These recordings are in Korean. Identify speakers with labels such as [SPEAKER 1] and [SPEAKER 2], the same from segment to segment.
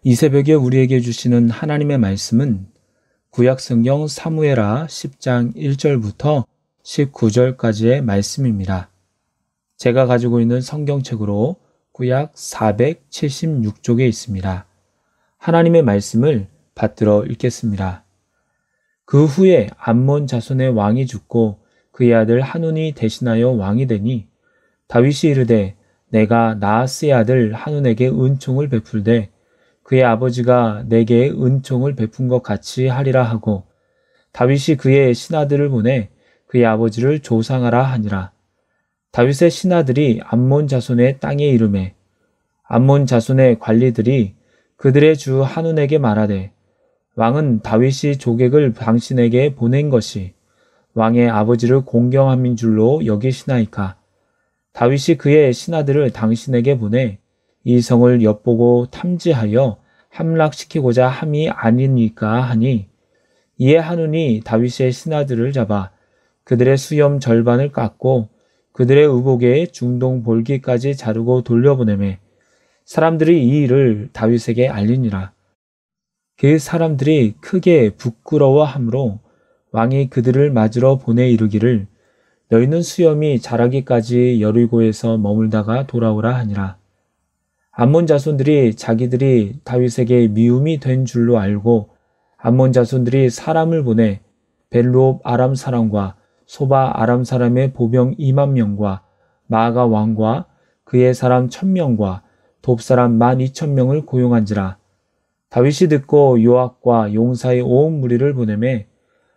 [SPEAKER 1] 이 새벽에 우리에게 주시는 하나님의 말씀은 구약성경 사무엘하 10장 1절부터 19절까지의 말씀입니다. 제가 가지고 있는 성경책으로 구약 476쪽에 있습니다. 하나님의 말씀을 받들어 읽겠습니다. 그 후에 암몬 자손의 왕이 죽고 그의 아들 한운이 대신하여 왕이 되니 다윗이 이르되 내가 나하스의 아들 한운에게 은총을 베풀되 그의 아버지가 내게 은총을 베푼 것 같이 하리라 하고 다윗이 그의 신하들을 보내 그의 아버지를 조상하라 하니라. 다윗의 신하들이 암몬 자손의 땅에 이르매 암몬 자손의 관리들이 그들의 주 한운에게 말하되 왕은 다윗이 조객을 당신에게 보낸 것이 왕의 아버지를 공경함인 줄로 여기시나이까. 다윗이 그의 신하들을 당신에게 보내 이 성을 엿보고 탐지하여 함락시키고자 함이 아니니까 하니 이에 한운이 다윗의 신하들을 잡아 그들의 수염 절반을 깎고 그들의 의복에 중동 볼기까지 자르고 돌려보내매 사람들이 이 일을 다윗에게 알리니라. 그 사람들이 크게 부끄러워하므로 왕이 그들을 맞으러 보내 이르기를 너희는 수염이 자라기까지 여리고에서 머물다가 돌아오라 하니라. 암몬 자손들이 자기들이 다윗에게 미움이 된 줄로 알고 암몬 자손들이 사람을 보내 벨루옵 아람 사람과 소바 아람 사람의 보병 2만 명과 마아가 왕과 그의 사람 1,000명과 돕 사람 12,000명을 고용한지라. 다윗이 듣고 요압과 용사의 온 무리를 보내매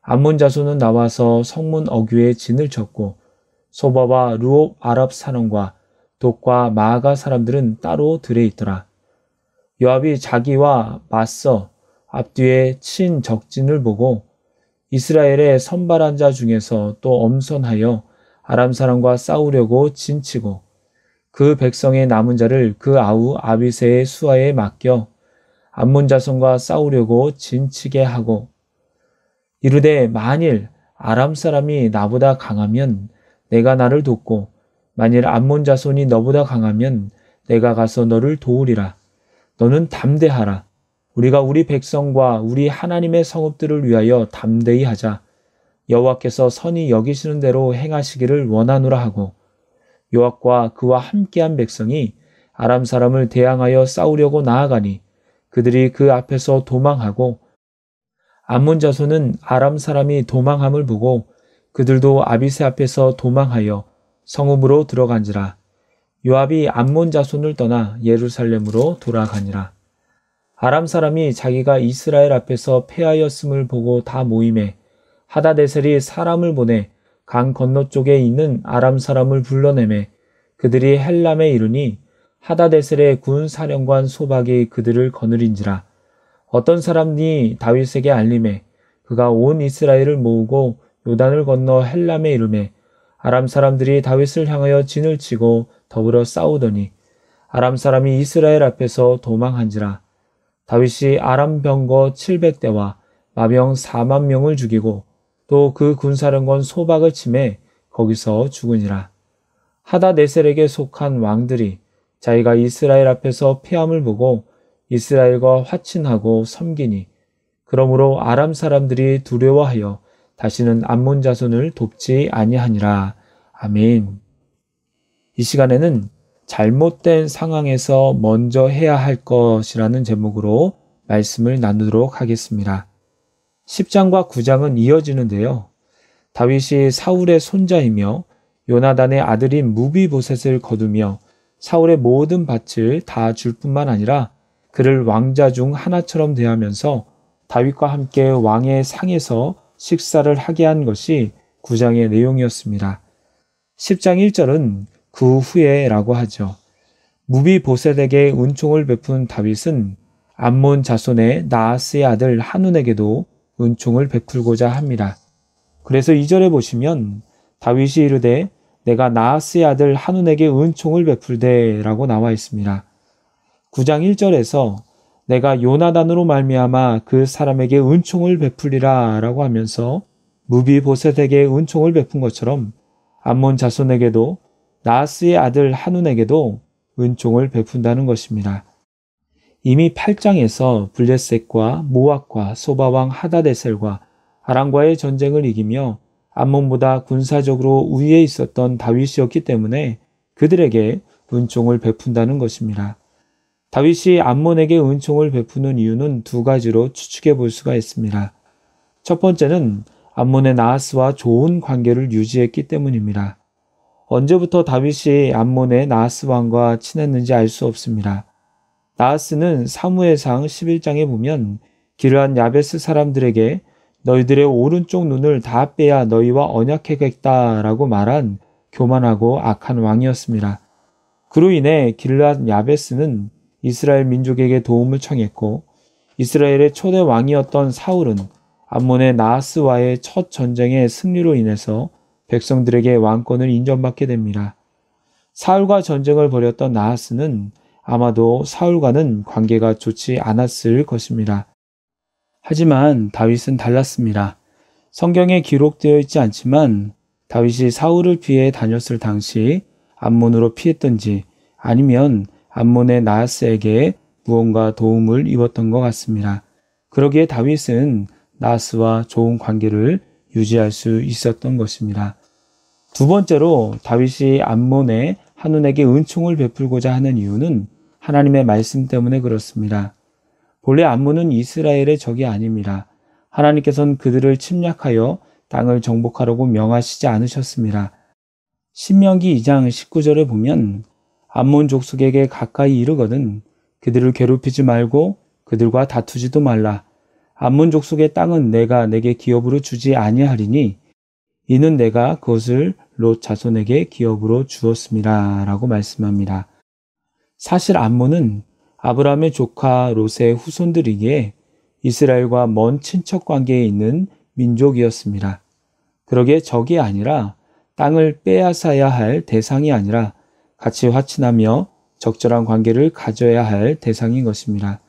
[SPEAKER 1] 암몬 자손은 나와서 성문 어귀에 진을 쳤고 소바와 루옵 아랍 사람과 돕과 마아가 사람들은 따로 들에 있더라. 요압이 자기와 맞서 앞뒤에 친 적진을 보고 이스라엘의 선발한 자 중에서 또 엄선하여 아람 사람과 싸우려고 진치고 그 백성의 남은 자를 그 아우 아비새의 수하에 맡겨 암몬 자손과 싸우려고 진치게 하고 이르되 만일 아람 사람이 나보다 강하면 내가 나를 돕고 만일 암몬 자손이 너보다 강하면 내가 가서 너를 도우리라. 너는 담대하라. 우리가 우리 백성과 우리 하나님의 성읍들을 위하여 담대히 하자. 여호와께서 선히 여기시는 대로 행하시기를 원하노라 하고 요압과 그와 함께한 백성이 아람 사람을 대항하여 싸우려고 나아가니 그들이 그 앞에서 도망하고 암몬 자손은 아람 사람이 도망함을 보고 그들도 아비새 앞에서 도망하여 성읍으로 들어간지라. 요압이 암몬 자손을 떠나 예루살렘으로 돌아가니라. 아람 사람이 자기가 이스라엘 앞에서 패하였음을 보고 다 모임에 하다데셀이 사람을 보내 강 건너쪽에 있는 아람 사람을 불러내매 그들이 헬람에 이르니 하다데셀의 군 사령관 소박이 그들을 거느린지라. 어떤 사람이 다윗에게 알림해 그가 온 이스라엘을 모으고 요단을 건너 헬람에 이르매 아람 사람들이 다윗을 향하여 진을 치고 더불어 싸우더니 아람 사람이 이스라엘 앞에서 도망한지라. 다윗이 아람 병거 700대와 마병 4만 명을 죽이고 또 그 군사령관 소박을 치매 거기서 죽으니라. 하다네셀에게 속한 왕들이 자기가 이스라엘 앞에서 패함을 보고 이스라엘과 화친하고 섬기니 그러므로 아람 사람들이 두려워하여 다시는 암몬 자손을 돕지 아니하니라. 아멘. 이 시간에는 잘못된 상황에서 먼저 해야 할 것이라는 제목으로 말씀을 나누도록 하겠습니다. 10장과 9장은 이어지는데요. 다윗이 사울의 손자이며 요나단의 아들인 무비보셋을 거두며 사울의 모든 밭을 다 줄 뿐만 아니라 그를 왕자 중 하나처럼 대하면서 다윗과 함께 왕의 상에서 식사를 하게 한 것이 9장의 내용이었습니다. 10장 1절은 그 후에라고 하죠. 무비보셋에게 은총을 베푼 다윗은 암몬 자손의 나하스의 아들 한운에게도 은총을 베풀고자 합니다. 그래서 2절에 보시면 다윗이 이르되 내가 나하스의 아들 한운에게 은총을 베풀되 라고 나와 있습니다. 9장 1절에서 내가 요나단으로 말미암아 그 사람에게 은총을 베풀리라 라고 하면서 무비보셋에게 은총을 베푼 것처럼 암몬 자손에게도 나하스의 아들 한운에게도 은총을 베푼다는 것입니다. 이미 8장에서 블레셋과 모압과 소바왕 하다데셀과 아람과의 전쟁을 이기며 암몬보다 군사적으로 우위에 있었던 다윗이었기 때문에 그들에게 은총을 베푼다는 것입니다. 다윗이 암몬에게 은총을 베푸는 이유는 두 가지로 추측해 볼 수가 있습니다. 첫 번째는 암몬의 나하스와 좋은 관계를 유지했기 때문입니다. 언제부터 다윗이 암몬의 나하스 왕과 친했는지 알 수 없습니다. 나하스는 사무엘상 11장에 보면 기르한 야베스 사람들에게 너희들의 오른쪽 눈을 다 빼야 너희와 언약하겠다라고 말한 교만하고 악한 왕이었습니다. 그로 인해 길르앗 야베스는 이스라엘 민족에게 도움을 청했고 이스라엘의 초대 왕이었던 사울은 암몬의 나하스와의 첫 전쟁의 승리로 인해서 백성들에게 왕권을 인정받게 됩니다. 사울과 전쟁을 벌였던 나하스는 아마도 사울과는 관계가 좋지 않았을 것입니다. 하지만 다윗은 달랐습니다. 성경에 기록되어 있지 않지만 다윗이 사울을 피해 다녔을 당시 암몬으로 피했던지 아니면 암몬의 나하스에게 무언가 도움을 입었던 것 같습니다. 그러기에 다윗은 나하스와 좋은 관계를 유지할 수 있었던 것입니다. 두 번째로 다윗이 암몬의 한눈에게 은총을 베풀고자 하는 이유는 하나님의 말씀 때문에 그렇습니다. 본래 암몬은 이스라엘의 적이 아닙니다. 하나님께서는 그들을 침략하여 땅을 정복하라고 명하시지 않으셨습니다. 신명기 2장 19절에 보면 암몬 족속에게 가까이 이르거든 그들을 괴롭히지 말고 그들과 다투지도 말라. 암몬 족속의 땅은 내가 내게 기업으로 주지 아니하리니 이는 내가 그것을 롯 자손에게 기업으로 주었습니다. 라고 말씀합니다. 사실 암몬은 아브라함의 조카 롯의 후손들이기에 이스라엘과 먼 친척 관계에 있는 민족이었습니다. 그러기에 적이 아니라 땅을 빼앗아야 할 대상이 아니라 같이 화친하며 적절한 관계를 가져야 할 대상인 것입니다.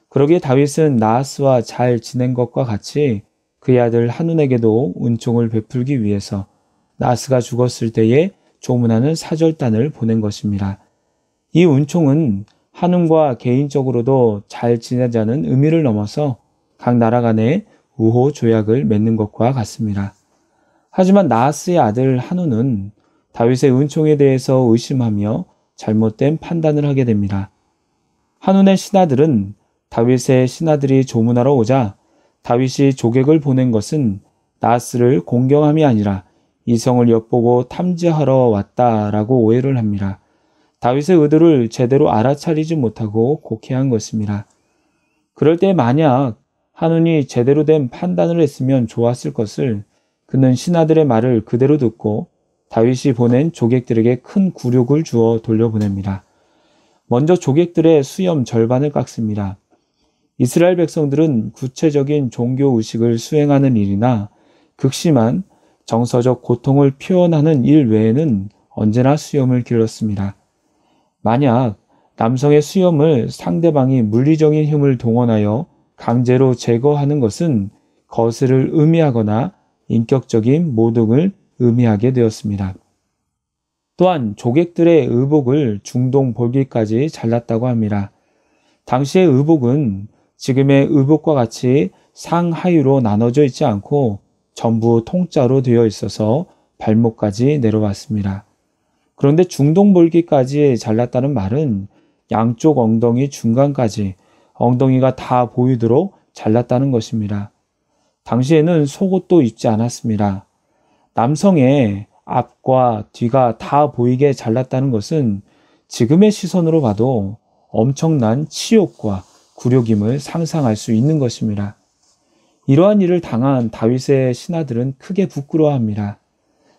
[SPEAKER 1] 그러기에 다윗은 나하스와 잘 지낸 것과 같이 그의 아들 한눈에게도 은총을 베풀기 위해서 나하스가 죽었을 때에 조문하는 사절단을 보낸 것입니다. 이 은총은 한눈과 개인적으로도 잘 지내자는 의미를 넘어서 각 나라 간의 우호 조약을 맺는 것과 같습니다. 하지만 나하스의 아들 한눈은 다윗의 은총에 대해서 의심하며 잘못된 판단을 하게 됩니다. 한눈의 신하들은 다윗의 신하들이 조문하러 오자 다윗이 조객을 보낸 것은 나하스를 공경함이 아니라 이성을 엿보고 탐지하러 왔다라고 오해를 합니다. 다윗의 의도를 제대로 알아차리지 못하고 곡해한 것입니다. 그럴 때 만약 한눈이 제대로 된 판단을 했으면 좋았을 것을 그는 신하들의 말을 그대로 듣고 다윗이 보낸 조객들에게 큰 굴욕을 주어 돌려보냅니다. 먼저 조객들의 수염 절반을 깎습니다. 이스라엘 백성들은 구체적인 종교 의식을 수행하는 일이나 극심한 정서적 고통을 표현하는 일 외에는 언제나 수염을 길렀습니다. 만약 남성의 수염을 상대방이 물리적인 힘을 동원하여 강제로 제거하는 것은 거스를 의미하거나 인격적인 모독을 의미하게 되었습니다. 또한 조객들의 의복을 중동 볼기까지 잘랐다고 합니다. 당시의 의복은 지금의 의복과 같이 상하유로 나눠져 있지 않고 전부 통짜로 되어 있어서 발목까지 내려왔습니다. 그런데 중동 볼기까지 잘랐다는 말은 양쪽 엉덩이 중간까지 엉덩이가 다 보이도록 잘랐다는 것입니다. 당시에는 속옷도 입지 않았습니다. 남성의 앞과 뒤가 다 보이게 잘랐다는 것은 지금의 시선으로 봐도 엄청난 치욕과 굴욕임을 상상할 수 있는 것입니다. 이러한 일을 당한 다윗의 신하들은 크게 부끄러워합니다.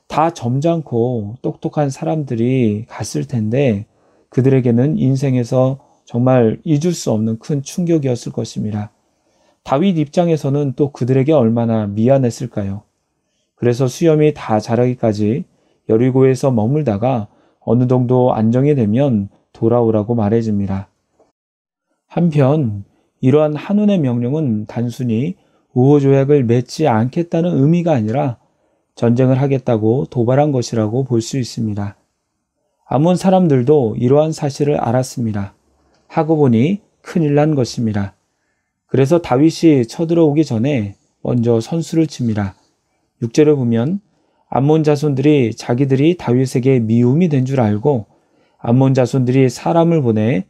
[SPEAKER 1] 다 점잖고 똑똑한 사람들이 갔을 텐데 그들에게는 인생에서 정말 잊을 수 없는 큰 충격이었을 것입니다. 다윗 입장에서는 또 그들에게 얼마나 미안했을까요? 그래서 수염이 다 자라기까지 여리고에서 머물다가 어느 정도 안정이 되면 돌아오라고 말해줍니다. 한편 이러한 한눈의 명령은 단순히 우호조약을 맺지 않겠다는 의미가 아니라 전쟁을 하겠다고 도발한 것이라고 볼 수 있습니다. 암몬 사람들도 이러한 사실을 알았습니다. 하고 보니 큰일 난 것입니다. 그래서 다윗이 쳐들어오기 전에 먼저 선수를 칩니다. 6절에 보면 암몬 자손들이 자기들이 다윗에게 미움이 된 줄 알고 암몬 자손들이 사람을 보내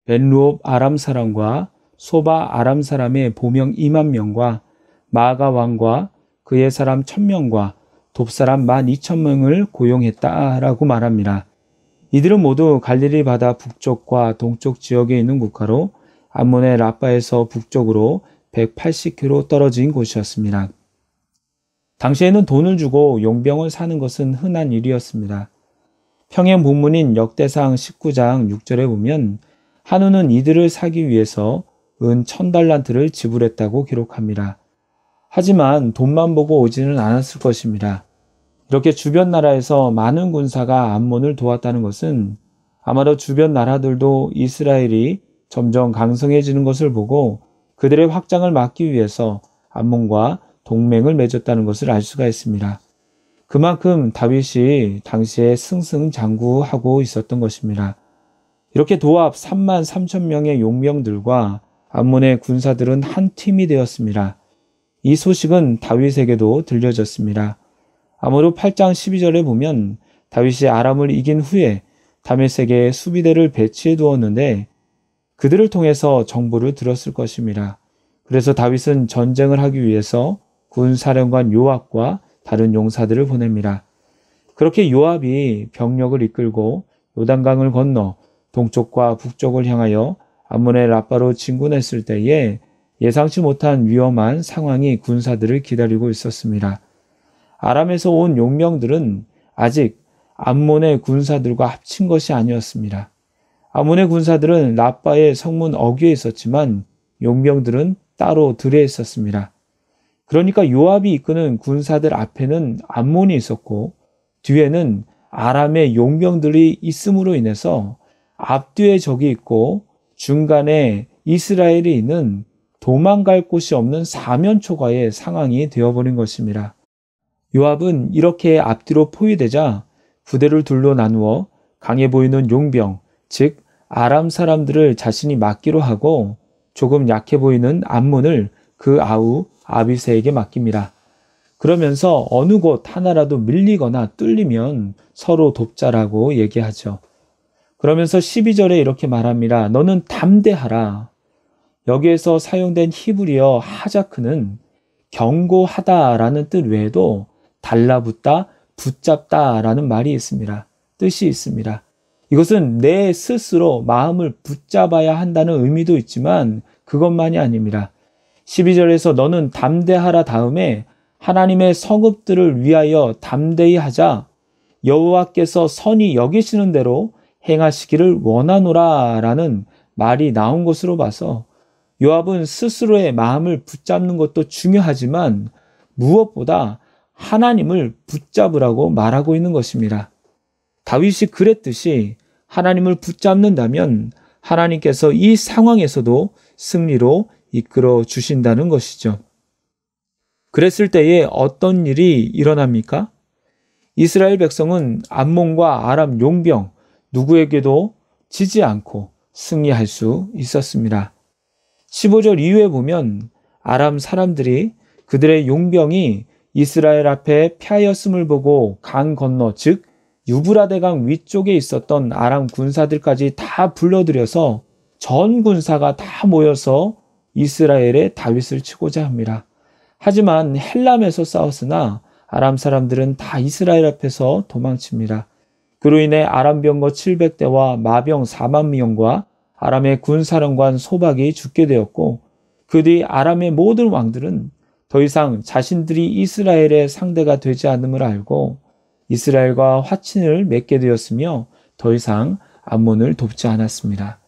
[SPEAKER 1] 벤루옵 아람 사람과 소바 아람 사람의 보명 2만 명과 마아가 왕과 그의 사람 1000명과 돕사람 12,000명을 고용했다라고 말합니다. 이들은 모두 갈릴리 바다 북쪽과 동쪽 지역에 있는 국가로 암몬의 라빠에서 북쪽으로 180km 떨어진 곳이었습니다. 당시에는 돈을 주고 용병을 사는 것은 흔한 일이었습니다. 평행 본문인 역대상 19장 6절에 보면 한우는 이들을 사기 위해서 은 1000달란트를 지불했다고 기록합니다. 하지만 돈만 보고 오지는 않았을 것입니다. 이렇게 주변 나라에서 많은 군사가 암몬을 도왔다는 것은 아마도 주변 나라들도 이스라엘이 점점 강성해지는 것을 보고 그들의 확장을 막기 위해서 암몬과 동맹을 맺었다는 것을 알 수가 있습니다. 그만큼 다윗이 당시에 승승장구하고 있었던 것입니다. 이렇게 도합 33,000명의 용병들과 암몬의 군사들은 한 팀이 되었습니다. 이 소식은 다윗에게도 들려졌습니다. 아모르 8장 12절에 보면 다윗이 아람을 이긴 후에 다메섹에 수비대를 배치해 두었는데 그들을 통해서 정보를 들었을 것입니다. 그래서 다윗은 전쟁을 하기 위해서 군사령관 요압과 다른 용사들을 보냅니다. 그렇게 요압이 병력을 이끌고 요단강을 건너 동쪽과 북쪽을 향하여 암몬의 라빠로 진군했을 때에 예상치 못한 위험한 상황이 군사들을 기다리고 있었습니다. 아람에서 온 용병들은 아직 암몬의 군사들과 합친 것이 아니었습니다. 암몬의 군사들은 라빠의 성문 어귀에 있었지만 용병들은 따로 들에 있었습니다. 그러니까 요압이 이끄는 군사들 앞에는 암몬이 있었고 뒤에는 아람의 용병들이 있음으로 인해서 앞뒤에 적이 있고 중간에 이스라엘이 있는 도망갈 곳이 없는 사면초가의 상황이 되어버린 것입니다. 요압은 이렇게 앞뒤로 포위되자 부대를 둘로 나누어 강해 보이는 용병, 즉 아람 사람들을 자신이 맡기로 하고 조금 약해 보이는 암몬을 그 아우 아비새에게 맡깁니다. 그러면서 어느 곳 하나라도 밀리거나 뚫리면 서로 돕자라고 얘기하죠. 그러면서 12절에 이렇게 말합니다. 너는 담대하라. 여기에서 사용된 히브리어 하자크는 경고하다라는 뜻 외에도 달라붙다, 붙잡다라는 말이 있습니다. 뜻이 있습니다. 이것은 내 스스로 마음을 붙잡아야 한다는 의미도 있지만 그것만이 아닙니다. 12절에서 너는 담대하라 다음에 하나님의 성읍들을 위하여 담대히 하자 여호와께서 선히 여기시는 대로 행하시기를 원하노라 라는 말이 나온 것으로 봐서 요압은 스스로의 마음을 붙잡는 것도 중요하지만 무엇보다 하나님을 붙잡으라고 말하고 있는 것입니다. 다윗이 그랬듯이 하나님을 붙잡는다면 하나님께서 이 상황에서도 승리로 이끌어 주신다는 것이죠. 그랬을 때에 어떤 일이 일어납니까? 이스라엘 백성은 암몬과 아람 용병 누구에게도 지지 않고 승리할 수 있었습니다. 15절 이후에 보면 아람 사람들이 그들의 용병이 이스라엘 앞에 패하였음을 보고 강 건너 즉 유브라데강 위쪽에 있었던 아람 군사들까지 다 불러들여서 전 군사가 다 모여서 이스라엘의 다윗을 치고자 합니다. 하지만 헬람에서 싸웠으나 아람 사람들은 다 이스라엘 앞에서 도망칩니다. 그로 인해 아람 병거 700대와 마병 4만 명과 아람의 군사령관 소박이 죽게 되었고 그 뒤 아람의 모든 왕들은 더 이상 자신들이 이스라엘의 상대가 되지 않음을 알고 이스라엘과 화친을 맺게 되었으며 더 이상 암몬을 돕지 않았습니다.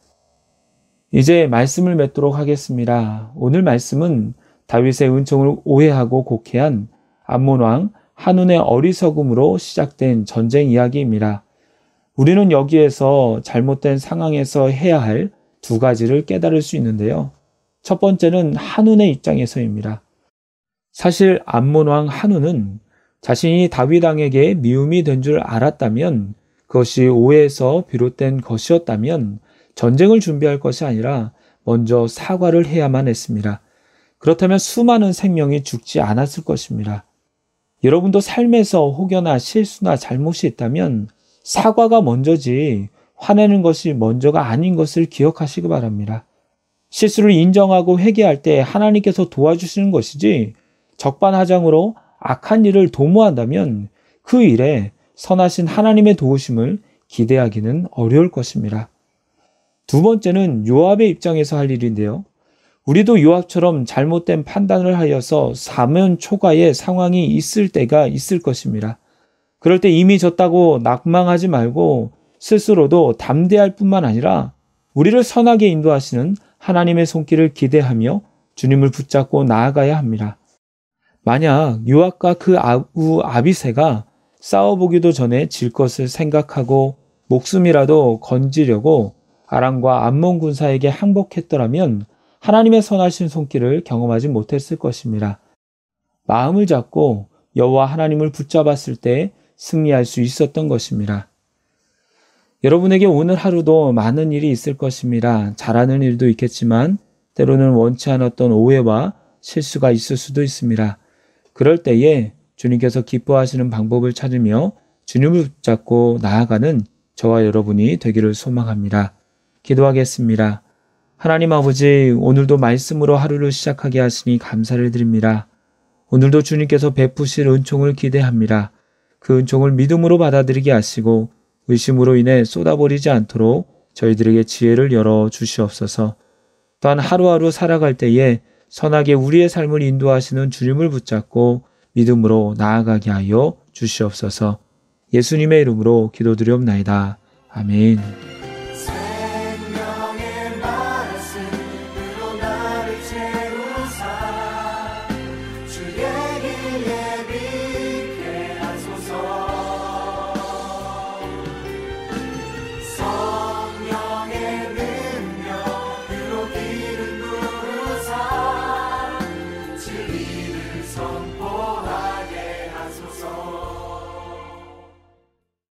[SPEAKER 1] 이제 말씀을 맺도록 하겠습니다. 오늘 말씀은 다윗의 은총을 오해하고 곡해한 암몬 왕 한운의 어리석음으로 시작된 전쟁 이야기입니다. 우리는 여기에서 잘못된 상황에서 해야 할 두 가지를 깨달을 수 있는데요. 첫 번째는 한운의 입장에서입니다. 사실 암몬 왕 한운은 자신이 다윗 왕에게 미움이 된 줄 알았다면 그것이 오해에서 비롯된 것이었다면 전쟁을 준비할 것이 아니라 먼저 사과를 해야만 했습니다. 그렇다면 수많은 생명이 죽지 않았을 것입니다. 여러분도 삶에서 혹여나 실수나 잘못이 있다면 사과가 먼저지 화내는 것이 먼저가 아닌 것을 기억하시기 바랍니다. 실수를 인정하고 회개할 때 하나님께서 도와주시는 것이지 적반하장으로 악한 일을 도모한다면 그 일에 선하신 하나님의 도우심을 기대하기는 어려울 것입니다. 두 번째는 요압의 입장에서 할 일인데요. 우리도 요압처럼 잘못된 판단을 하여서 사면초가의 상황이 있을 때가 있을 것입니다. 그럴 때 이미 졌다고 낙망하지 말고 스스로도 담대할 뿐만 아니라 우리를 선하게 인도하시는 하나님의 손길을 기대하며 주님을 붙잡고 나아가야 합니다. 만약 요압과 그 아우 아비새가 싸워보기도 전에 질 것을 생각하고 목숨이라도 건지려고 아람과 암몬 군사에게 항복했더라면 하나님의 선하신 손길을 경험하지 못했을 것입니다. 마음을 잡고 여호와 하나님을 붙잡았을 때 승리할 수 있었던 것입니다. 여러분에게 오늘 하루도 많은 일이 있을 것입니다. 잘하는 일도 있겠지만 때로는 원치 않았던 오해와 실수가 있을 수도 있습니다. 그럴 때에 주님께서 기뻐하시는 방법을 찾으며 주님을 붙잡고 나아가는 저와 여러분이 되기를 소망합니다. 기도하겠습니다. 하나님 아버지, 오늘도 말씀으로 하루를 시작하게 하시니 감사를 드립니다. 오늘도 주님께서 베푸실 은총을 기대합니다. 그 은총을 믿음으로 받아들이게 하시고 의심으로 인해 쏟아버리지 않도록 저희들에게 지혜를 열어 주시옵소서. 또한 하루하루 살아갈 때에 선하게 우리의 삶을 인도하시는 주님을 붙잡고 믿음으로 나아가게 하여 주시옵소서. 예수님의 이름으로 기도드리옵나이다. 아멘.